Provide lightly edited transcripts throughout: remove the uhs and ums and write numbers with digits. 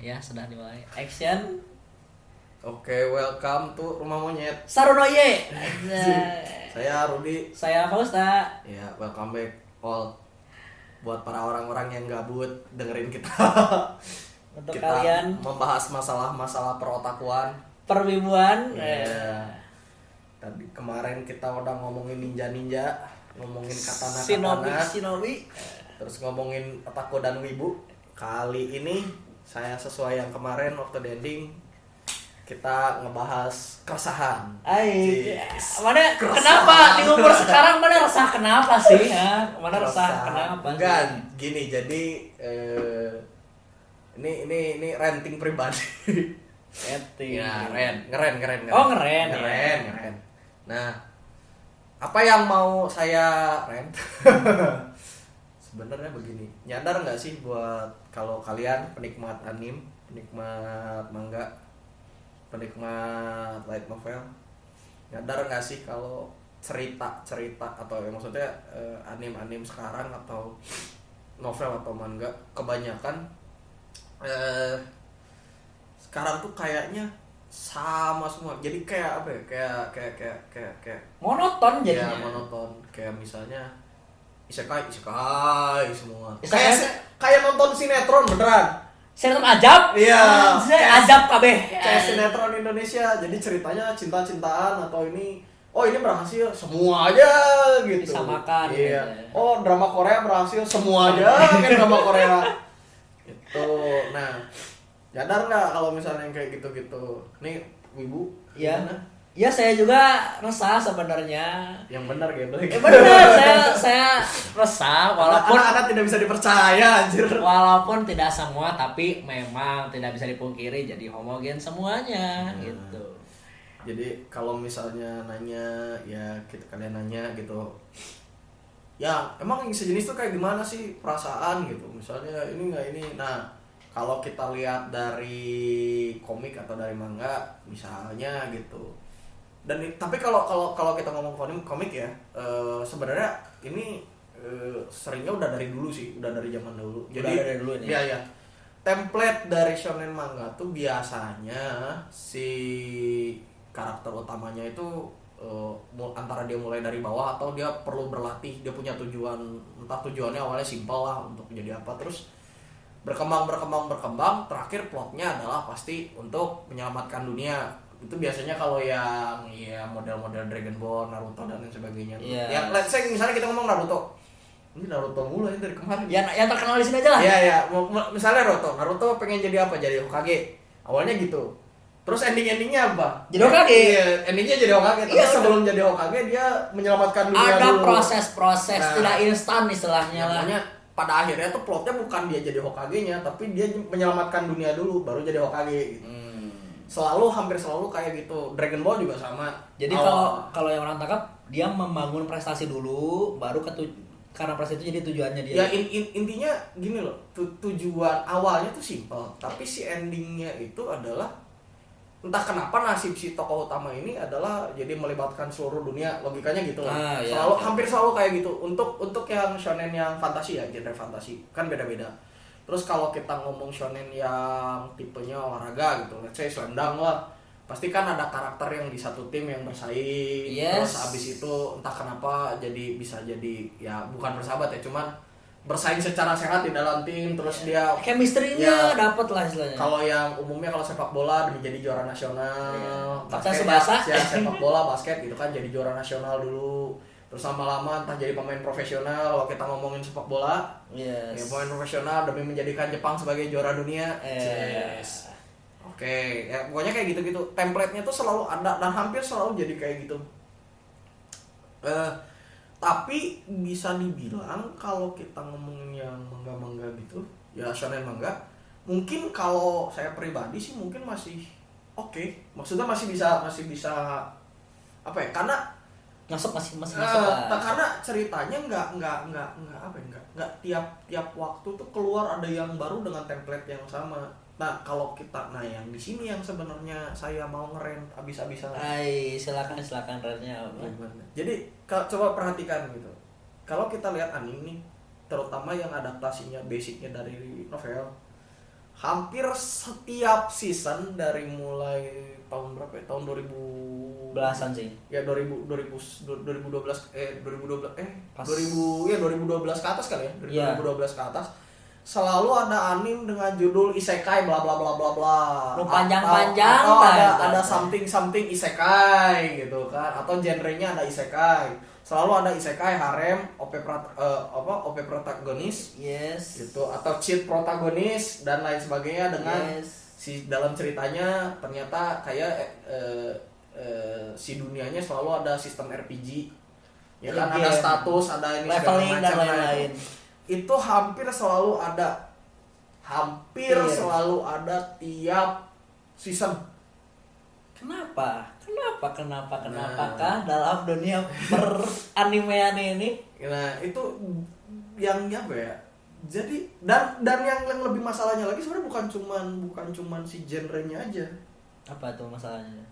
Ya, sudah dimulai. Action. Oke, welcome to Rumah Monyet. Sarunoye. Saya Rudi. Saya Fausta. Ya, welcome back all. Buat para orang-orang yang gabut dengerin kita. Untuk kita kalian membahas masalah-masalah perotakuan, perwibuan. Ya. Tadi kemarin kita udah ngomongin ninja-ninja, ngomongin Shinobi. katana-katana, terus ngomongin otaku dan wibu. Kali ini saya sesuai yang kemarin waktu di ending, kita ngebahas keresahan. Yes. Mana Keresahan. kenapa di umur sekarang mana resah kenapa sih ya? Mana resah kenapa? Enggak, gini, jadi ini ranting pribadi. Setting. Ya, ngeren. Oh, ngeren. Nah, apa yang mau saya rent? Sebenarnya begini, nyadar nggak sih buat kalau kalian penikmat anime, penikmat manga, penikmat light novel, nyadar nggak sih kalau cerita atau maksudnya anime sekarang atau novel atau manga kebanyakan sekarang tuh kayaknya sama semua, jadi kayak apa ya, kayak Monoton ya jadinya. monoton, kayak misalnya isekai semua, Isekai kayak nonton sinetron beneran. Sinetron ajab. Iya. Ajab kabeh. Kayak sinetron Indonesia, jadi ceritanya cinta-cintaan atau ini berhasil semua aja gitu. Disamakan. Iya. Gitu. Oh, drama Korea berhasil semua aja kan drama Korea. Itu. Nah, sadar nggak kalau misalnya yang kayak gitu-gitu? Nih, Wibu, Iya. gimana? Ya saya juga resah sebenarnya. Yang benar gitu. Benar, saya resah walaupun anak-anak tidak bisa dipercaya anjir. walaupun tidak semua, tapi memang tidak bisa dipungkiri jadi homogen semuanya gitu. Jadi kalau misalnya nanya, ya kalian nanya gitu, ya emang yang sejenis tuh kayak gimana sih perasaan gitu, misalnya ini nggak ini. Nah, kalau kita lihat dari komik atau dari manga misalnya gitu, dan tapi kalau kita ngomong komik ya, sebenarnya ini seringnya udah dari dulu sih, udah dari zaman dulu. Jadi Udah dari dulu ini. ya template dari shonen manga tuh biasanya si karakter utamanya itu antara dia mulai dari bawah atau dia perlu berlatih, dia punya tujuan, entah tujuannya awalnya simpel lah untuk jadi apa, terus berkembang, terakhir plotnya adalah pasti untuk menyelamatkan dunia. Itu biasanya kalau yang ya model-model Dragon Ball, Naruto dan lain sebagainya. Iya. Ya, let's say misalnya kita ngomong Naruto. Ini Naruto mulu ya dari kemarin. Yang terkenal di sini aja lah. Iya. Misalnya Naruto pengen jadi apa? Jadi Hokage. Awalnya gitu. Terus endingnya apa? Jadi Hokage. Iya, endingnya jadi Hokage. Tapi Iya, sebelum jadi Hokage dia menyelamatkan dunia Ada dulu. proses-proses, Nah, tidak instan istilahnya lah. Makanya pada akhirnya tuh plotnya bukan dia jadi Hokage-nya, tapi dia menyelamatkan dunia dulu baru jadi Hokage gitu. Hampir selalu kayak gitu. Dragon Ball juga sama. Jadi kalau yang orang tangkap, dia membangun prestasi dulu, baru karena prestasi itu jadi tujuannya dia. Ya intinya gini loh, tujuan awalnya tuh simpel, tapi si endingnya itu adalah entah kenapa nasib si tokoh utama ini adalah jadi melibatkan seluruh dunia, logikanya gitu lah. Iya. Hampir selalu kayak gitu. Untuk yang shonen yang fantasi ya, genre fantasi kan beda-beda. Terus kalau kita ngomong shonen yang tipenya olahraga gitu, let's say Slam Dunk lah, pasti kan ada karakter yang di satu tim yang bersaing. Yes. Terus abis itu entah kenapa bisa jadi ya bukan bersahabat ya, cuman bersaing secara sehat di dalam tim. Terus dia chemistry-nya ya, dapat lah istilahnya. kalau yang umumnya kalau sepak bola demi jadi juara nasional, Basket ya sepak bola basket gitu kan jadi juara nasional dulu. Terus lama-lama entah jadi pemain profesional. Kalau kita ngomongin sepak bola, ya pemain profesional demi menjadikan Jepang sebagai juara dunia. Yes. Oke, ya pokoknya kayak gitu-gitu. Template-nya tuh selalu ada dan hampir selalu jadi kayak gitu. Tapi bisa dibilang kalau kita ngomongin yang manga-manga gitu, ya shonen manga, mungkin kalau saya pribadi sih mungkin masih oke. Maksudnya masih bisa apa ya? Karena masuk lah. karena ceritanya nggak tiap waktu tuh keluar ada yang baru dengan template yang sama. Nah, yang di sini yang sebenarnya saya mau ngerent abis-abisan. Silakan rentnya. Jadi coba perhatikan gitu. Kalau kita lihat anime nih, terutama yang adaptasinya basicnya dari novel, hampir setiap season dari mulai tahun berapa ya? Tahun 2000 Belasan sih. ya 2012 Pas. 2000 ya 2012 ke atas kali ya. Dari Iya. 2012 ke atas selalu ada anime dengan judul isekai bla bla bla bla bla. Lu panjang-panjang atau kan, ada kan. something isekai gitu kan, atau genrenya ada isekai. Selalu ada isekai harem, OP protagonis Yes. gitu, atau cheat protagonis dan lain sebagainya dengan Yes. si dalam ceritanya ternyata kayak si dunianya selalu ada sistem RPG. Ya kan, ada Game. status, ada ini segala Leveling dan macam. Nah, lain-lain. itu hampir selalu ada. Hampir Iya. selalu ada tiap season. Kenapa? Nah. Kenapakah dalam dunia peranimean ini? Nah, itu yang apa ya? Jadi dan yang lebih masalahnya lagi sebenarnya bukan cuman si genrenya aja. Apa tuh masalahnya?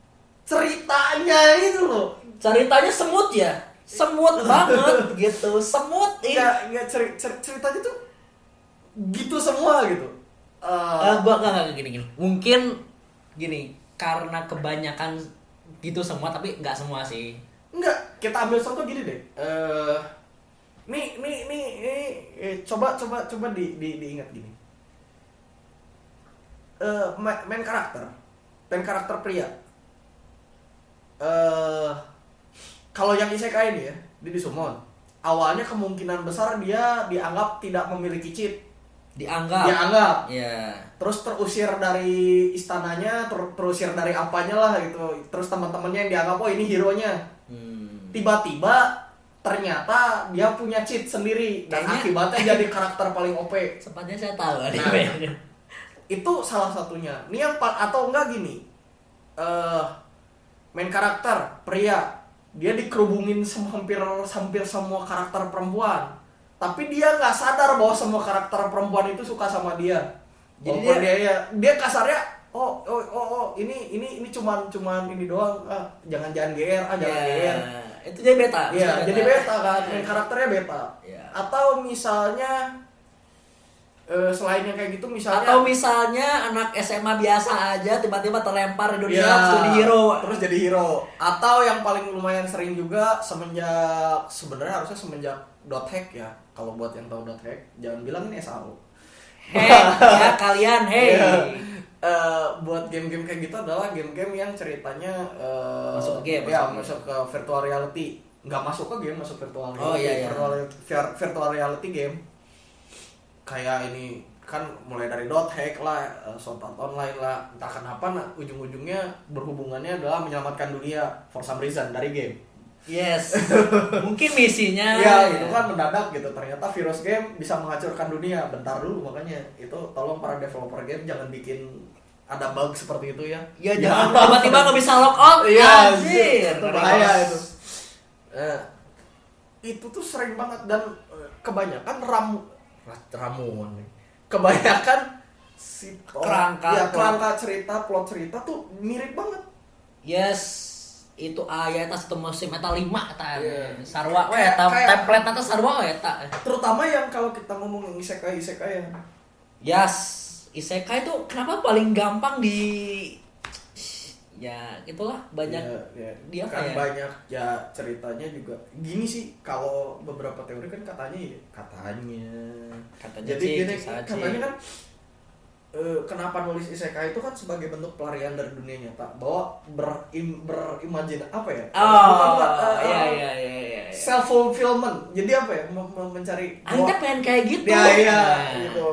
Ceritanya itu loh. Ceritanya semut ya? Semut banget gitu. Semut ih. Enggak ceritanya tuh gitu semua gitu. Gua enggak gini. Mungkin gini, karena kebanyakan gitu semua tapi nggak semua sih. Enggak, kita ambil contoh gini deh. Nih, coba diingat gini. Main karakter pria. Kalau yang isekai ini ya, dia disummon. Awalnya kemungkinan besar dia dianggap tidak memiliki cheat. Dianggap. Ya. Terus terusir dari istananya, terusir dari apanya lah gitu. Terus teman-temannya yang dianggap oh ini hero-nya. Tiba-tiba ternyata dia punya cheat sendiri dan Kayaknya- akibatnya jadi karakter paling OP. Sepatnya saya tahu Nah, animenya. itu salah satunya. Ini yang atau enggak gini. Main karakter pria, dia dikerubungin hampir semua karakter perempuan. Tapi dia nggak sadar bahwa semua karakter perempuan itu suka sama dia. Jadi Jadi dia kasarnya ini cuman ini doang. Jangan GR, jangan GR. Itu jadi beta. Iya, Maksudnya jadi beta kan, main karakternya beta. Iya. Atau misalnya selain yang kayak gitu misalnya Atau misalnya anak SMA biasa aja tiba-tiba terlempar di dunia ya, terus jadi hero. terus jadi hero. Atau yang paling lumayan sering juga sebenarnya harusnya semenjak .hack ya. Kalau buat yang tahu .hack, jangan bilang ini SAO. Hei, ya kalian, hei. Iya. Buat game-game kayak gitu adalah game-game yang ceritanya Masuk ke game, masuk ke virtual reality. Nggak masuk ke game, masuk virtual reality. Oh, iya. Virtual reality game. Kayak ini kan mulai dari .hack lah, Sword Art Online lah, entah kenapa ujung-ujungnya berhubungannya adalah menyelamatkan dunia for some reason dari game. Yes. Mungkin misinya. Ya, itu kan mendadak gitu. Ternyata virus game bisa menghancurkan dunia. Bentar dulu makanya. Itu tolong para developer game jangan bikin ada bug seperti itu ya. Ya jangan tiba-tiba nggak bisa lock out. Iya, Anjir. itu bahaya itu. Itu tuh sering banget dan kebanyakan ramuan nih. Kebanyakan si kerangka cerita, plot cerita tuh mirip banget. Yes. Itu aya eta satu musim eta 5 eta. Iya. Sarwa we Kayak- eta kayak- template eta sarwa we eta. Terutama yang kalau kita ngomong yang isekai ya. Yes. Isekai itu kenapa paling gampang di ya itulah banyak ya, dia kan kayak- banyak ya ceritanya juga gini sih. Kalau beberapa teori kan katanya jadi sih, gini saja. katanya kan kenapa nulis isekai itu kan sebagai bentuk pelarian dari dunia nyata bahwa berimajin apa ya Oh, iya. self fulfillment. Jadi apa ya mencari Anda pengen kayak gitu. ya Nah. gitu.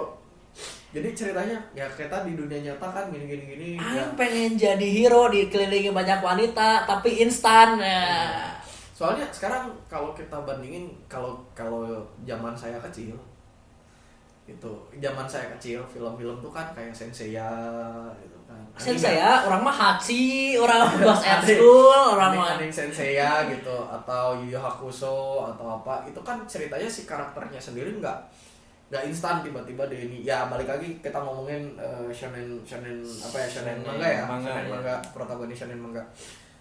Jadi ceritanya ya kita di dunia nyata kan gini ya. Aing pengen jadi hero dikelilingi banyak wanita tapi instan. Ya. Soalnya sekarang kalau kita bandingin kalau zaman saya kecil itu zaman saya kecil film-film tuh kan kayak Senseiya gitu kan. Saya orang mah Hachi, orang Ghost at School, orang mah Anime Senseiya gitu atau Yu Yu Hakusho atau apa itu kan ceritanya si karakternya sendiri nggak instan tiba-tiba deh ini ya balik lagi kita ngomongin shonen apa ya shonen manga ya shonen manga protagonis shonen manga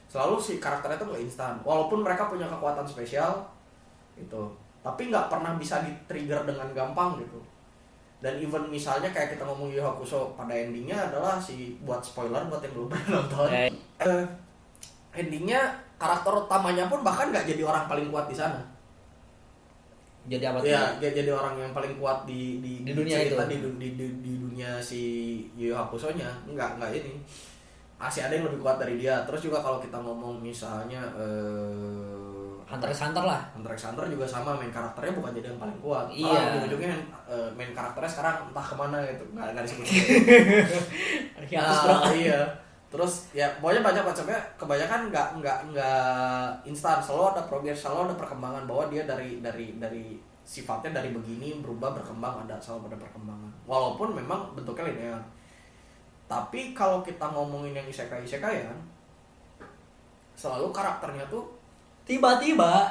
selalu si karakternya tuh nggak instan walaupun mereka punya kekuatan spesial itu tapi nggak pernah bisa di trigger dengan gampang gitu Dan even misalnya kayak kita ngomong Yu Yu Hakusho, pada endingnya adalah buat spoiler buat yang belum pernah nonton. Endingnya karakter utamanya pun bahkan nggak jadi orang paling kuat di sana. Jadi apa tuh? Ya, dia jadi orang yang paling kuat di dunia cerita, itu. di dunia si Yu Yu Hakusho-nya. Enggak ini. Masih ada yang lebih kuat dari dia. Terus juga kalau kita ngomong misalnya Hunter x Hunter lah. Hunter x Hunter juga sama, main karakternya bukan jadi yang paling kuat. Iya. Ujung-ujungnya main karakternya sekarang entah kemana gitu, nggak disebut. Iya. Terus ya pokoknya banyak macamnya, kebanyakan nggak instan, selalu ada progres, selalu ada perkembangan, bahwa dia dari sifatnya dari begini berubah berkembang, selalu ada perkembangan. Walaupun memang bentuknya linear. Tapi kalau kita ngomongin yang isekai-isekaian, selalu karakternya tuh Tiba-tiba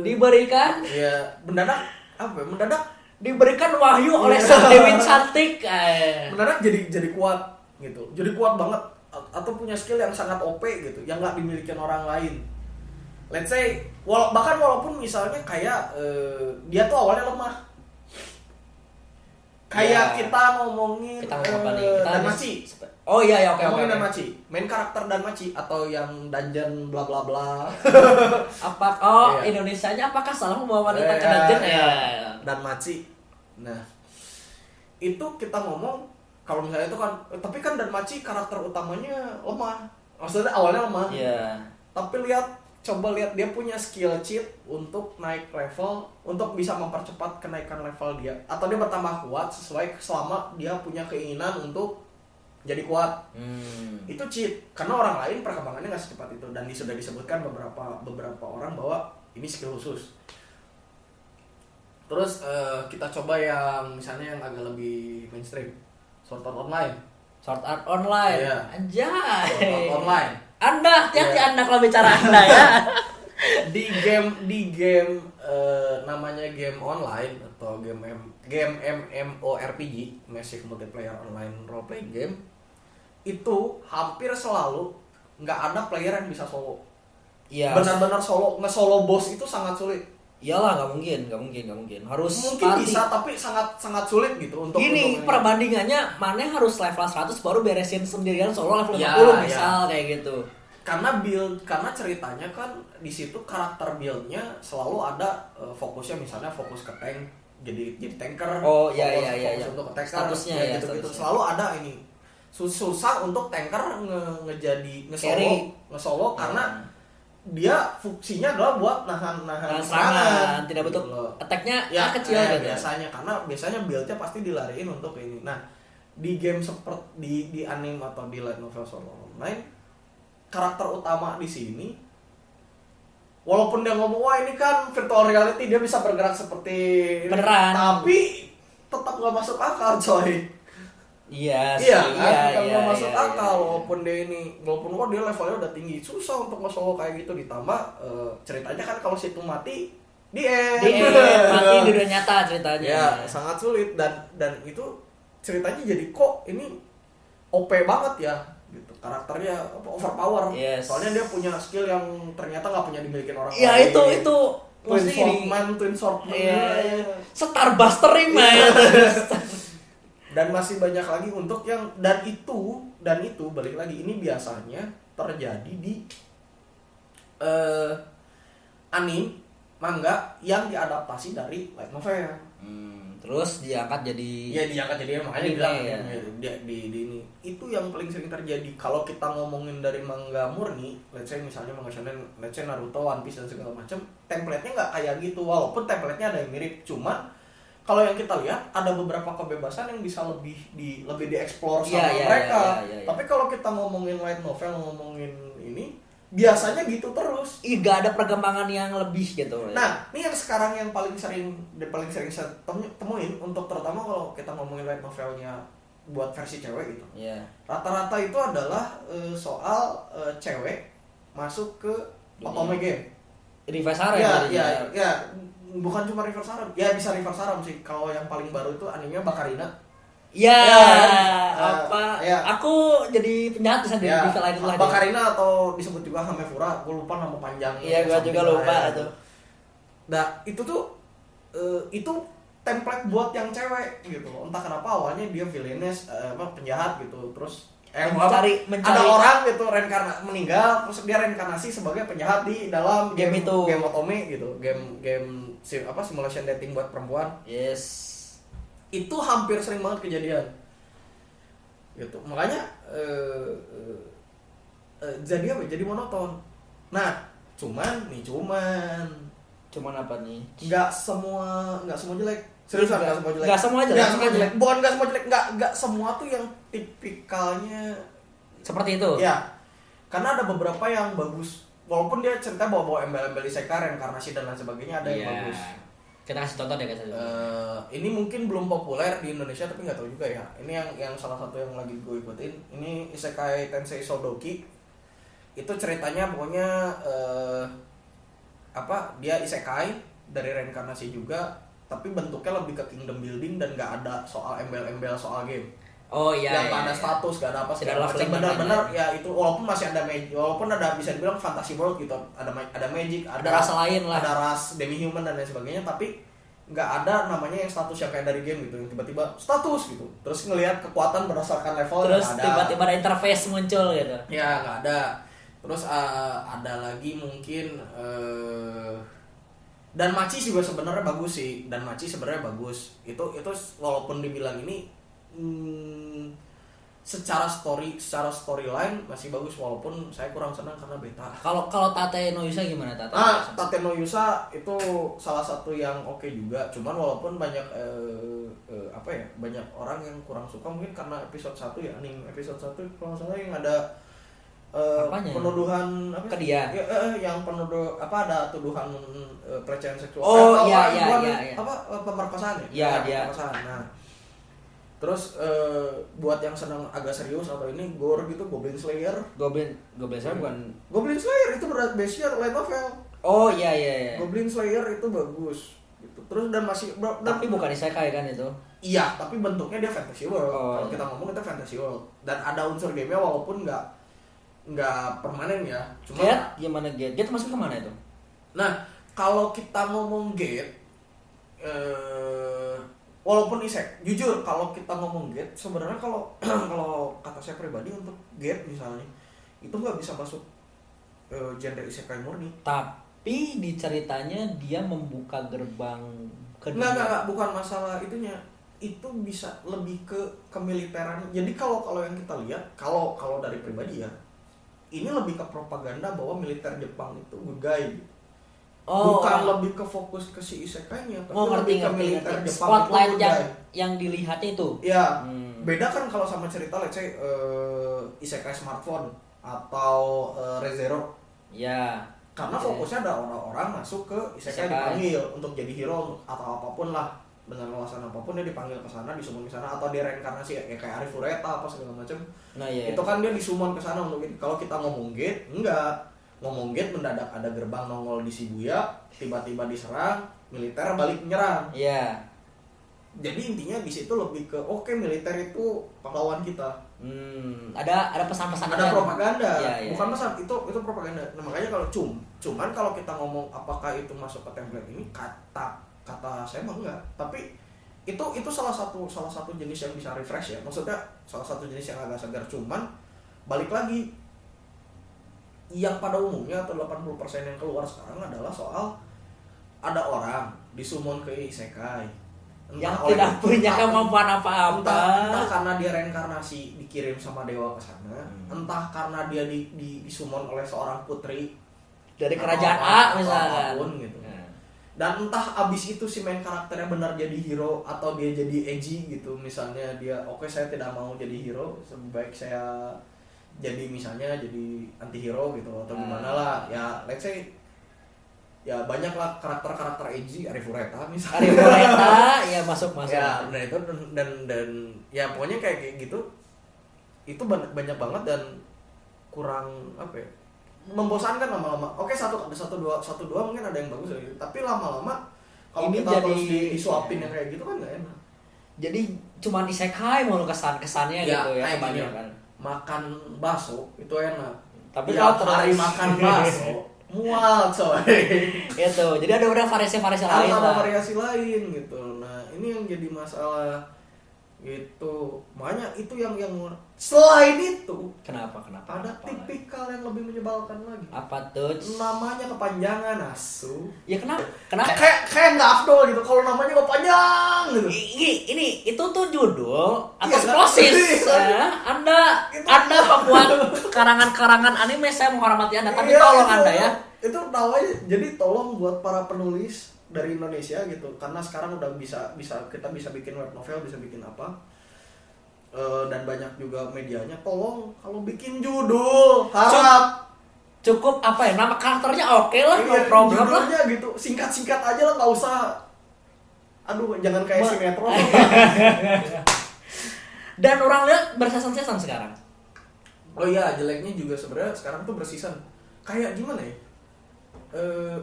diberikan mendadak diberikan wahyu oleh sang dewi cantik. mendadak jadi kuat gitu, jadi kuat banget, atau punya skill yang sangat OP gitu, yang nggak dimiliki orang lain. Let's say walaupun misalnya kayak dia tuh awalnya lemah, kayak kita ngomongin apa nih? Danmachi. Oh iya oke. Danmachi, main karakter Danmachi atau yang dungeon bla bla bla. Iya. Indonesianya apakah salah membawa wanita ke dungeon ya? Danmachi. Nah, itu kita ngomong kalau misalnya itu kan, tapi kan Danmachi karakter utamanya lemah. Maksudnya awalnya lemah. Iya. Tapi coba lihat dia punya skill cheat untuk naik level, untuk bisa mempercepat kenaikan level dia, atau dia bertambah kuat selama dia punya keinginan untuk jadi kuat. Itu cheat, karena orang lain perkembangannya nggak secepat itu, dan sudah disebutkan beberapa orang bahwa ini skill khusus. Terus kita coba yang misalnya yang agak lebih mainstream, Sword Art Online. Sword Art Online. Iya. Anjay. Sword Art Online. Anda hati-hati Iya. Anda kalau bicara Anda ya. di game namanya game online atau game MMORPG, Massive Multiplayer Online Role Playing Game, itu hampir selalu nggak ada player yang bisa solo. Iya. Benar-benar nge-solo boss itu sangat sulit. Iyalah, nggak mungkin. Harus Mungkin party. bisa, tapi sangat sulit gitu untuk Gini, perbandingannya mana harus level 100 baru beresin sendirian solo level 50 Ya, misal kayak gitu. Karena ceritanya kan di situ karakter build-nya selalu ada fokusnya, misalnya fokus ke tank, jadi tanker. Oh, fokus iya. untuk ke tanker, Statusnya ya, gitu. statusnya. Selalu ada ini. Susah untuk tanker nge-solo karena dia fungsinya adalah buat nahan serangan, tidak butuh gitu loh. attack-nya Ya, kecil gitu. biasanya build-nya pasti dilariin untuk ini. Nah, di game seperti di anime atau di light novel Sword Art Online, karakter utama di sini, walaupun dia ngomong wah ini kan virtual reality, dia bisa bergerak seperti beneran, tapi tetap nggak masuk akal, coy. Iya, nggak masuk akal. Walaupun wah dia levelnya udah tinggi, susah untuk nge-solo kayak gitu. Ditambah ceritanya kan kalau situ mati di end mati di dunia nyata ceritanya. Ya, sangat sulit, dan itu ceritanya jadi kok ini OP banget ya gitu. Karakternya overpower. Yes. Soalnya dia punya skill yang ternyata nggak punya dimiliki orang Ya lain. itu Twin Swordman. Iya. Starbustery man. Dan masih banyak lagi untuk yang dan itu balik lagi, ini biasanya terjadi di anime, manga yang diadaptasi dari light novel. Terus diangkat jadi Makanya bilang di ini itu yang paling sering terjadi. Kalau kita ngomongin dari manga murni, let's say misalnya manga shonen, let's say Naruto, One Piece dan segala macam, template-nya nggak kayak gitu. Walaupun template-nya ada yang mirip, cuman kalau yang kita lihat ada beberapa kebebasan yang bisa lebih dieksplor sama mereka. Tapi kalau kita ngomongin light novel, ngomongin ini, biasanya gitu terus. Gak ada perkembangan yang lebih gitu. Nah, ini yang sekarang yang paling sering saya temuin, untuk terutama kalau kita ngomongin light novelnya buat versi cewek gitu. Iya. Rata-rata itu adalah soal cewek masuk ke otome game. Reverse harem. Ya, bukan cuma reverse harem. Ya bisa reverse harem sih. Kalau yang paling baru itu animenya Bakarina. Aku jadi penjahat di Ya, di lain lah. Bakarina atau disebut juga Hamefura, gue lupa nama panjangnya. Iya, gue juga lupa itu. Nah, itu tuh itu template buat yang cewek gitu. Entah kenapa awalnya dia villainess, penjahat gitu. Terus mencari ada orang gitu meninggal, terus dia reinkarnasi sebagai penjahat di dalam game itu, game otome gitu, simulation dating buat perempuan. Yes, itu hampir sering banget kejadian gitu, makanya jadi monoton. Nah cuman apa nih? nggak semua jelek, seriusan nggak semua jelek, bukan nggak semua jelek, nggak semua tuh yang tipikalnya seperti itu ya, karena ada beberapa yang bagus walaupun dia cerita bawa embel-embel isekai, reinkarnasi dan lain sebagainya, ada yang bagus. Kita kasih contoh deh guys. Ini mungkin belum populer di Indonesia tapi nggak tahu juga ya. Ini yang salah satu yang lagi gue ikutin. Ini Isekai Tensei Sodoki. Itu ceritanya pokoknya dia isekai dari reinkarnasi juga, tapi bentuknya lebih ke kingdom building dan nggak ada soal embel-embel soal game. Oh iya. Yang nggak ada status, nggak ada apa sih. Benar-benar ya itu, walaupun masih ada magic, walaupun ada bisa dibilang fantasy world gitu, ada magic, ada ras lain lah, ada ras demi human dan lain sebagainya, tapi nggak ada namanya yang status yang kayak dari game gitu, yang tiba-tiba status gitu, terus ngelihat kekuatan berdasarkan level, terus tiba-tiba ada interface muncul gitu. Ya nggak ada. Terus ada lagi mungkin dan Machi juga sebenarnya bagus sih, itu walaupun dibilang ini secara storyline masih bagus, walaupun saya kurang senang karena beta. Kalau Tate no Yusa gimana Tate? Tate no Yusa itu salah satu yang oke juga, cuman walaupun banyak banyak orang yang kurang suka mungkin karena episode 1 ya, anime episode 1 kalau salah yang ada penuduhan ke dia. Yang ada tuduhan pelecehan seksual. Iya. Pemerkosaan ya? Iya, dia. Pemerkosaan. Nah, terus buat yang senang agak serius atau ini gore gitu, Goblin Slayer. Goblin Slayer bukan. Goblin Slayer itu base-nya light novel. Oh iya. Goblin Slayer itu bagus gitu. Terus dan tapi bukan isekai kan itu? Iya, tapi bentuknya dia fantasy world. Kalau iya. kita ngomong itu fantasy world dan ada unsur game-nya walaupun nggak permanen ya. Cuma gimana Gate? Gate masuk kemana itu? Nah, kalau kita ngomong Gate, walaupun jujur kalau kita ngomong Gate, sebenarnya kalau kalau kata saya pribadi untuk Gate misalnya, itu nggak bisa masuk genre isekai murni. Tapi di ceritanya dia membuka gerbang ke dunia. Nggak, bukan masalah itunya. Itu bisa lebih ke kemiliteran. Jadi kalau yang kita lihat, kalau dari pribadi ya, ini lebih ke propaganda bahwa militer Jepang itu good guy. Bukan lebih ke fokus ke si isekainya, tapi lebih ke militer Jepang spotlight itu yang dilihatnya itu. Ya, beda kan kalau sama cerita let's say isekai smartphone atau Re:Zero. Ya. Karena fokusnya ada orang-orang masuk ke isekai dipanggil untuk jadi hero atau apapun lah, dengan alasan apapun dia dipanggil ke sana, disummon ke sana, atau dia reinkarnasi ya kayak Arif Fureta apa segala macam. Nah, iya. Itu kan dia disummon ke sana untuk itu. Kalau kita ngomong Gate, enggak. Ngomong Gate mendadak ada gerbang nongol di Shibuya, tiba-tiba diserang, militer balik menyerang. Iya. Jadi intinya di situ lebih ke militer itu pahlawan kita. Ada pesan-pesan, ada propaganda. Iya. Bukan pesan, itu propaganda. Nah, makanya kalau cuman kalau kita ngomong apakah itu masuk ke template ini, kata saya mah enggak, tapi itu salah satu jenis yang bisa refresh ya, maksudnya salah satu jenis yang agak segar. Cuman balik lagi, yang pada umumnya atau 80% yang keluar sekarang adalah soal ada orang disummon ke isekai yang tidak punya kemampuan apa-apa, entah karena dia reinkarnasi dikirim sama dewa ke sana, entah karena dia disummon oleh seorang putri dari kerajaan A misalnya gitu. Dan entah abis itu si main karakternya benar jadi hero atau dia jadi edgy gitu, misalnya dia saya tidak mau jadi hero, lebih baik saya jadi misalnya jadi anti hero gitu atau gimana lah ya, let's say ya banyak lah karakter edgy, Arif Fureta misalnya. Arif Fureta ya masuk ya, nah itu dan ya pokoknya kayak gitu itu banyak banget dan kurang membosankan lama-lama. Satu dua mungkin ada yang bagus gitu. Tapi lama-lama kalau kita terus disuapin yang kayak gitu kan nggak enak. Jadi cuman isekai mau kesannya ya, gitu ya, banyak kan. Makan bakso itu enak. Tapi kalau hari makan bakso mual coy. Gitu. Jadi ada udah variasi-variasi lain Ada lah. variasi lain gitu. Nah ini yang jadi masalah gitu. Makanya itu yang selain itu Kenapa? ada Apa? tipikal yang lebih menyebalkan lagi. Apa tuh? Namanya kepanjangan asu. Ya kenapa? Kenapa? Kayak nggak afdol gitu kalau namanya nggak panjang gitu. Ini itu tuh judul atau Iya, kan? proses. Iya. Anda pembuat karangan-karangan anime, saya menghormati Anda, tapi Iya, tolong itu- Anda ya. Itu namanya. Jadi tolong buat para penulis dari Indonesia gitu, karena sekarang udah kita bisa bikin web novel, bisa bikin apa. Dan banyak juga medianya. Tolong kalau bikin judul harap Cukup apa ya? Nama karakternya oke lah, no iya, problem lah. judulnya gitu singkat-singkat aja lah, nggak usah. Aduh, jangan kayak sinetron. Dan orang lihat berseason-season sekarang. Oh iya, jeleknya juga sebenarnya sekarang tuh berseason. Kayak gimana ya?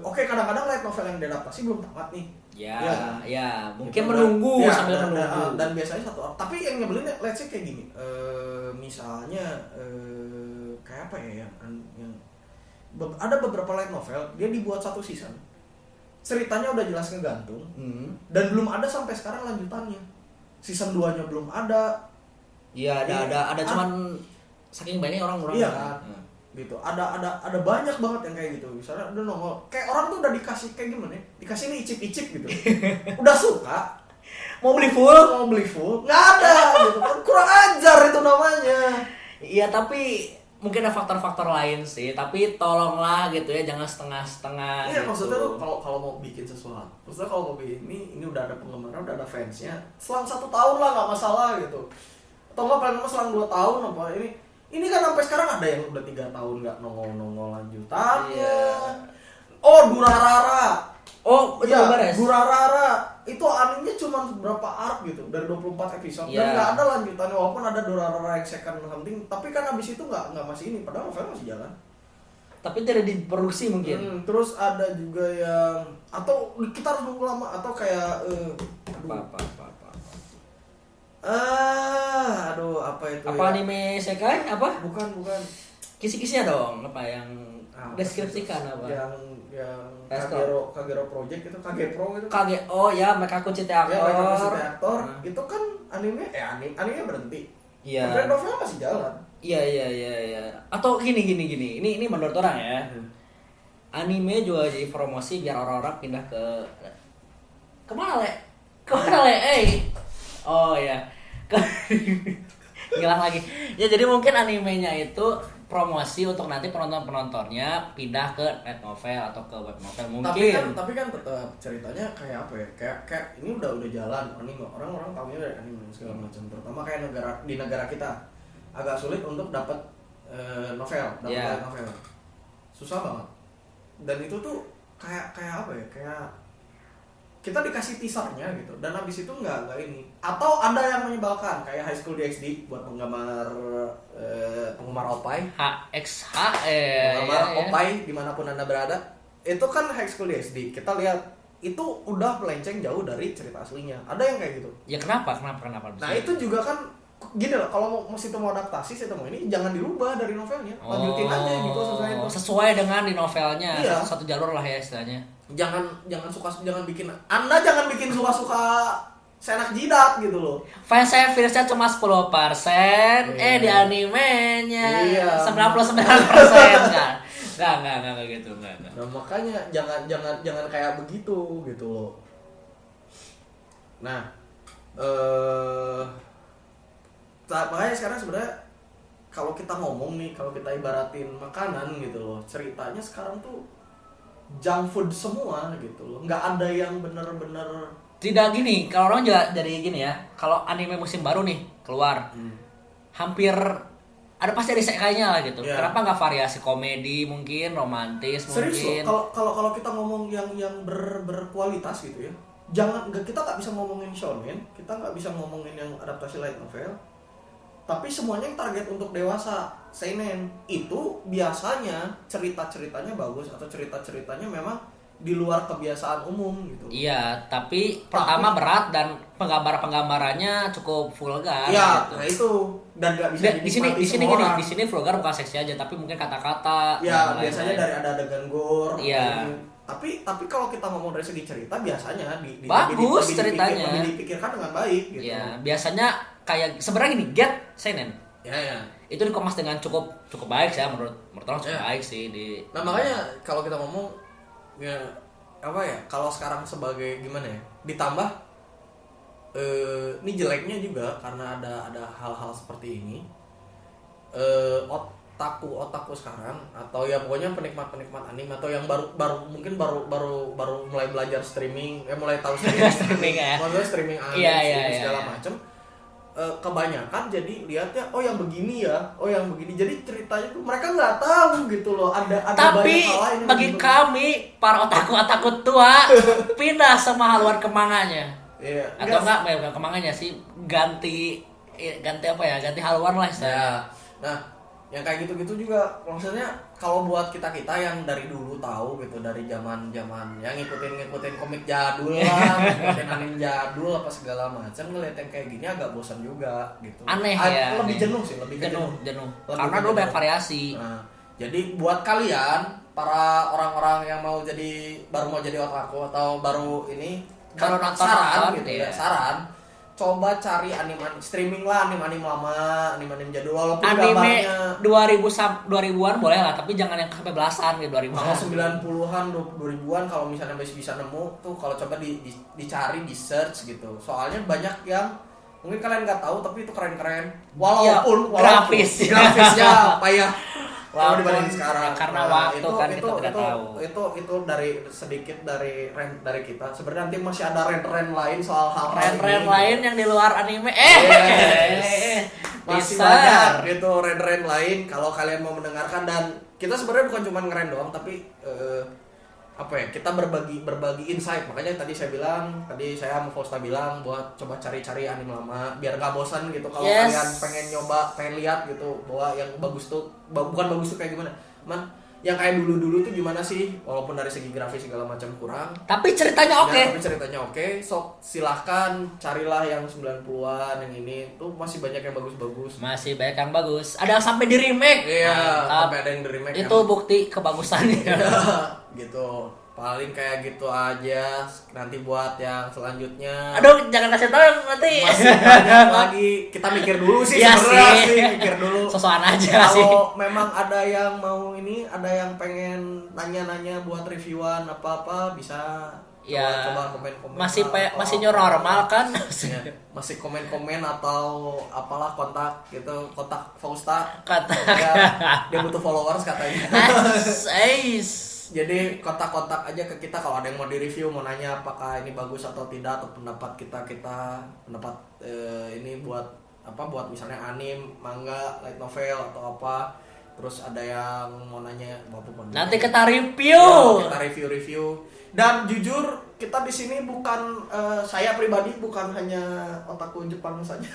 Oke, kadang-kadang light novel yang diadaptasi belum tamat nih. Ya, mungkin Gitu, menunggu ya, sambil dan, menunggu. Dan biasanya satu arc. Tapi yang nyebelin let's say kayak gini. Misalnya kayak apa ya yang ada beberapa light novel dia dibuat satu season. Ceritanya udah jelas ngegantung dan belum ada sampai sekarang lanjutannya. Season 2-nya belum ada. Iya, ada cuman saking banyak orang Iya kan? Gitu. Ada banyak banget yang kayak gitu. Misalnya udah nongol kayak orang tuh udah dikasih kayak gimana ya? Dikasih nih icip-icip gitu. Udah suka, Mau beli full? nggak ada gitu kan, kurang ajar itu namanya. Iya, tapi mungkin ada faktor-faktor lain sih. Tapi tolonglah gitu ya, jangan setengah-setengah. Iya, gitu. maksudnya tuh kalau mau bikin sesuatu, maksudnya kalau mau bikin ini udah ada penggemarnya, udah ada fansnya, selang 1 tahun lah nggak masalah gitu. Atau nggak paling lama selang 2 tahun apa ini kan sampai sekarang ada yang udah 3 tahun nggak nongol lanjutannya. Iya. Oh, Durarara. Oh, betul Iya, beres. Durarara itu animenya cuma berapa arc gitu dari 24 episode dan Iya. nggak ada lanjutannya, walaupun ada Durarara yang second something, tapi kan abis itu nggak masih ini, padahal novel masih jalan. Tapi tidak diproduksi mungkin. Terus ada juga yang atau kita harus nunggu lama atau kayak aduh apa itu Apa ya? anime sekai? Apa? Bukan Kisi-kisinya dong, apa yang Apa deskripsikan sih? apa? Yang Resto. Kagero Project itu Kagepro itu. Oh ya, mereka kunci Ya, aktor. mereka masih aktor. Nah. Itu kan anime berhenti. Iya. Tapi novel masih jalan. Iya. Atau gini. Ini menurut orang ya. Anime juga jadi promosi biar orang-orang pindah ke kemana le? Oh ya. Ngilang lagi. Ya jadi mungkin animenya itu promosi untuk nanti penontonnya pindah ke net novel atau ke web novel mungkin. Tapi kan tetap ceritanya kayak apa ya? Kayak ini udah jalan anime. Orang-orang tahunya dari anime segala macam. Terutama kayak di negara kita agak sulit untuk dapat novel, Yeah. novel. Susah banget. Dan itu tuh kayak apa ya? Kayak kita dikasih teasernya gitu, dan habis itu nggak ini. Atau ada yang menyebalkan kayak High School DxD buat penggemar opai. Penggemar opai dimanapun anda berada, itu kan High School DxD. Kita lihat itu udah melenceng jauh dari cerita aslinya. Ada yang kayak gitu. Ya kenapa? Nah itu juga kan gini lah, kalau mau adaptasi mau ini jangan dirubah dari novelnya, lanjutin aja gitu sesuai itu. Sesuai dengan di novelnya. Iya. Satu jalur lah ya istilahnya. Jangan bikin suka seenak jidat gitu loh. Fans service-nya cuma 10%, Iya. di animenya Iya. 99% kan. Enggak gitu, enggak. Nah makanya jangan kayak begitu gitu loh. Nah, makanya sekarang sebenarnya kalau kita ngomong nih, kalau kita ibaratin makanan gitu loh, ceritanya sekarang tuh junk food semua gitu loh, nggak ada yang bener-bener. Tidak gini, kalau orang juga jadi gini ya. Kalau anime musim baru nih keluar, hampir ada pasti ada isekainya lah gitu. Yeah. Kenapa nggak variasi komedi mungkin, romantis Serius mungkin? loh, kalau kita ngomong yang berkualitas gitu ya, kita nggak bisa ngomongin shonen, kita nggak bisa ngomongin yang adaptasi light novel, tapi semuanya yang target untuk dewasa, seinen, itu biasanya cerita-ceritanya bagus atau cerita-ceritanya memang di luar kebiasaan umum gitu. Iya, tapi pertama berat dan penggambarannya cukup vulgar. Iya, gitu. nah itu dan nggak bisa Di sini semua gini, orang. di sini vulgar bukan seksi aja, tapi mungkin kata-kata. Ya dan biasanya lain-lain. dari ada adegan gore. Iya. Tapi kalau kita ngomong dari segi cerita biasanya Bagus lebih ceritanya. lebih dipikirkan dengan baik gitu. Iya, biasanya kayak sebenarnya gini, Get Seinen. Ya. Itu dikemas dengan cukup baik sih menurut orang cukup Ya. baik sih di. Nah makanya kalau kita ngomong ya apa ya, kalau sekarang sebagai gimana ya, ditambah ini jeleknya juga karena ada hal-hal seperti ini, otaku sekarang atau ya pokoknya penikmat anime atau yang baru mulai belajar streaming, mulai tahu Streaming ya. maksudnya streaming anime Iya, segala iya. macem, kebanyakan jadi lihatnya yang begini ya, yang begini, jadi ceritanya tuh mereka nggak tahu gitu loh, ada Tapi banyak hal lain yang bagi gitu. kami para otaku tua pindah sama haluan ke manganya. Iya, Atau bukan ke manganya sih, ganti apa ya? Ganti haluan lah Ya, istilahnya. nah yang kayak gitu-gitu juga maksudnya kalau buat kita yang dari dulu tahu gitu, dari zaman yang ngikutin komik jadul lah, ngikutin anime jadul apa segala macam, ngeliat yang kayak gini agak bosan juga gitu. Aneh ya. Lebih aneh. jenuh sih, lebih ke jenuh. Lebih Karena ke dulu banyak jenuh. variasi. Nah, jadi buat kalian para orang-orang yang baru mau jadi otaku atau baru ini, Baru nonton, saran gitu iya. ya, saran coba cari anime streaming lah, anime lama, anime jadul, walaupun Anime gambarnya 2000-an boleh lah, tapi jangan yang sampai belasan gitu, 2000-an. kalau 90-an, 2000-an kalau misalnya masih bisa nemu tuh, kalau coba dicari, di search gitu. Soalnya banyak yang mungkin kalian nggak tahu tapi itu keren-keren. Walaupun grafisnya payah. Kalau Walaupun dibanding sekarang. ya karena waktu kan kita tidak tahu. Itu dari sedikit dari rant dari kita. Sebenarnya nanti masih ada rant lain soal hal Keren-keren ini. lain yang di luar anime. Yes. Masih Bisa. banyak gitu rant lain kalau kalian mau mendengarkan, dan kita sebenarnya bukan cuma ngeren doang tapi apa ya, kita berbagi insight. Makanya tadi saya sama Fausta bilang buat coba cari-cari anime lama biar gak bosan gitu. Kalau Yes. kalian pengen nyoba, pengen lihat gitu bahwa yang bagus tuh bukan bagus tuh kayak gimana, yang kayak dulu tuh gimana sih, walaupun dari segi grafis segala macam kurang. Tapi ceritanya oke. Ya, tapi ceritanya oke. Sok silahkan carilah yang 90-an, yang ini tuh masih banyak yang bagus-bagus. Masih banyak yang bagus. Ada yang sampai di remake. Iya, Mantap. sampai ada yang di remake. Itu bukti kebagusannya. Gitu. Paling kayak gitu aja. Nanti buat yang selanjutnya Aduh, jangan kasih tahu yang nanti. masih banyak lagi. Kita mikir dulu sih Iya sebenarnya sih. sih, mikir dulu. Sosokan aja sih. Kalau memang ada yang mau ini, ada yang pengen nanya-nanya buat reviewan apa-apa, bisa Ya, coba komen-komen. masih new normal kan? Ya, masih komen-komen atau apalah, kontak Fausta. Kata. Ya, dia butuh followers katanya. Ais. Jadi kontak aja ke kita kalau ada yang mau di-review, mau nanya apakah ini bagus atau tidak, atau pendapat kita pendapat ini buat misalnya anime, manga, light novel atau apa. Terus ada yang mau nanya apapun. Nanti kita review. Ya, kita review. Dan jujur kita di sini bukan saya pribadi bukan hanya otaku Jepang saja.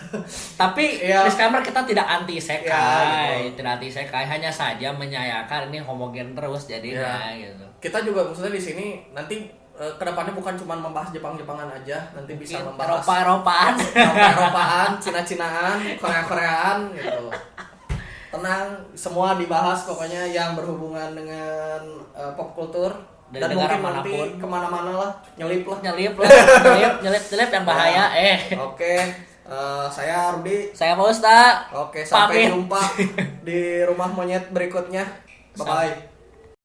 Tapi Ya. disclaimer, kita tidak anti isekai, Ya, gitu. tidak anti isekai, hanya saja menyayangkan ini homogen terus jadinya Ya. gitu. Kita juga maksudnya di sini nanti kedepannya bukan cuma membahas Jepang-Jepangan aja, nanti bisa membahas Eropa-Eropaan. Eropa-Eropaan, Cina-Cinaan, Korea-Koreaan gitu. Tenang, semua dibahas pokoknya yang berhubungan dengan pop culture. Dari Dan negara mungkin nanti manapun. kemana-mana lah, nyelip lah. nyelip yang bahaya. Oke, saya Rudi. Saya Fausta. Oke, sampai Pamit. jumpa di rumah monyet berikutnya. Bye-bye.